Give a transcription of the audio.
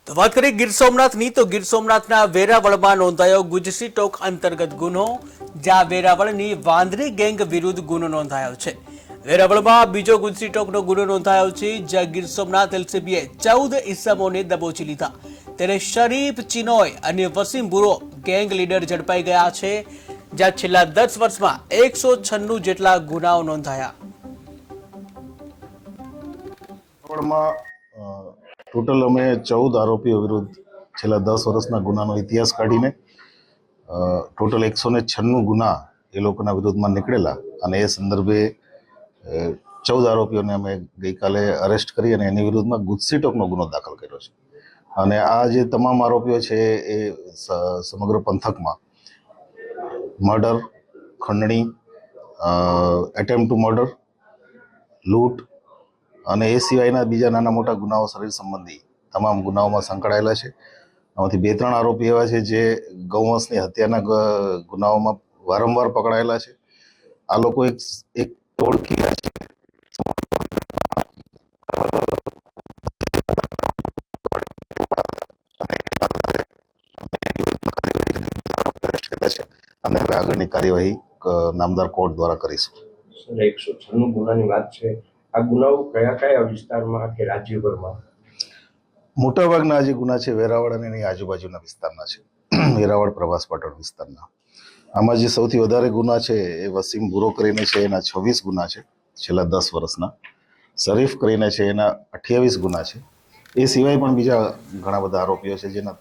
તો વાત કરીએ ગીર સોમનાથની તો ગીર સોમનાથના વેરાવળમાં નોંધાયો ગુજસી ટોક અંતર્ગત ગુનો, જ્યાં વેરાવળની વાંદરી ગેંગ વિરુદ્ધ ગુનો નોંધાયો છે। વેરાવળમાં બીજો ગુજસી ટોકનો ગુનો નોંધાયો છે, જ્યાં ગીર સોમનાથ એલસીબીએ 14 ઇસમોને દબોચી લીધા। ત્યારે શરીફ ચિનોય અને વસીમ બુરો ગેંગ લીડર ઝડપાઈ ગયા છે, જ્યાં છેલ્લા 10 વર્ષમાં 196 જેટલા ગુનાઓ નોંધાયા। ટોટલ અમે 14 આરોપીઓ વિરુદ્ધ છેલ્લા 10 વર્ષના ગુનાનો ઇતિહાસ કાઢીને ટોટલ 196 ગુના એ લોકોના વિરુદ્ધમાં નીકળેલા અને એ સંદર્ભે 14 આરોપીઓને અમે ગઈકાલે અરેસ્ટ કરી અને એની વિરુદ્ધમાં ગુજસી ટોકનો ગુનો દાખલ કર્યો છે। અને આ જે તમામ આરોપીઓ છે એ સમગ્ર પંથકમાં મર્ડર, ખંડણી, એટેમ્પ્ટ ટુ મર્ડર, લૂંટ અને એ સિવાયના બીજા નાના મોટા ગુનાઓ શરીર સંબંધી તમામ ગુનાઓમાં સંકળાયેલા છે। આમાંથી 2-3 આરોપી એવા છે જે ગૌવંશની હત્યાના ગુનાઓમાં વારંવાર પકડાયેલા છે। આ લોકો એક ટોળકી છે અને હવે આગળની કાર્યવાહી નામદાર કોર્ટ દ્વારા કરીશું। 196 ગુનાની વાત છે। આ ગુનાઓ કયા કયા વિસ્તારમાં કે રાજ્યભરમાં? મોટાભાગના જે ગુના છે વેરાવળ અને એની આજુબાજુના વિસ્તારના છે, વેરાવળ પ્રવાસ પાટણ વિસ્તારના। આમાં જે સૌથી વધારે ગુના છે એ વસીમ બુરો કરીને છે, એના 26 ગુના છે છેલ્લા 10 વર્ષના। શરીફ કરીને છે એના 28 ગુના છે। એ સિવાય પણ બીજા ઘણા બધા આરોપીઓ છે જેના